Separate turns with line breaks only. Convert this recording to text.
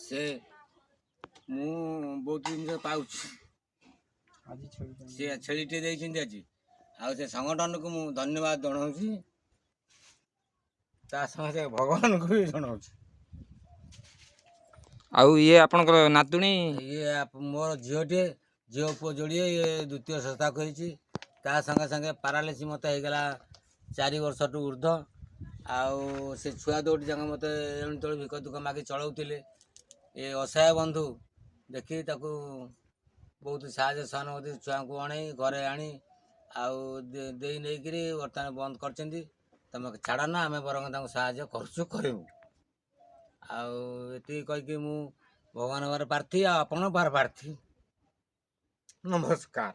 से ମୁଁ ବହୁତ ଜିନିଷ ପାଉଛି। ସେ ଛେଳିଟେ ଦେଇଛନ୍ତି ଆଜି, ଆଉ ସେ ସଂଗଠନକୁ ମୁଁ ଧନ୍ୟବାଦ ଜଣାଉଛି, ତା ସଙ୍ଗେ ଭଗବାନଙ୍କୁ ବି ଜଣାଉଛି।
ଆଉ ଇଏ ଆପଣଙ୍କର ନାତୁଣୀ?
ଇଏ ମୋର ଝିଅଟିଏ, ଝିଅ ପୁଅ ଯୋଡ଼ିଏ, ଇଏ ଦ୍ୱିତୀୟ ସଂସ୍ଥା କରିଛି। ତା ସାଙ୍ଗେ ସାଙ୍ଗେ ପାରାଲିସିସ୍ ମୋତେ ହେଇଗଲା 4 ବର୍ଷଠୁ ଉର୍ଦ୍ଧ୍ୱ। ଆଉ ସେ ଛୁଆ ଦୁଇଟି ଯାକ ମୋତେ ଏଣୁ ତେଣୁ ଭିକ ଦୁଃଖ ମାଗି ଚଳାଉଥିଲେ। ଏ ଅସହାୟ ବନ୍ଧୁ ଦେଖି ତାକୁ ବହୁତ ସାହାଯ୍ୟ ସହାନୁଭୂତି ଛୁଆଙ୍କୁ ଆଣି ଘରେ ଆଣି ଆଉ ଦେଇ ନେଇକିରି ବର୍ତ୍ତମାନ ବନ୍ଦ କରିଛନ୍ତି। ତମେ ଛାଡ଼ ନା, ଆମେ ବରଂ ତାଙ୍କୁ ସାହାଯ୍ୟ କରୁଛୁ, କରିବୁ। ଆଉ ଏତିକି କହିକି ମୁଁ ଭଗବାନ ବାର ପ୍ରାର୍ଥୀ, ଆଉ ଆପଣ ବାର ପ୍ରାର୍ଥୀ। ନମସ୍କାର।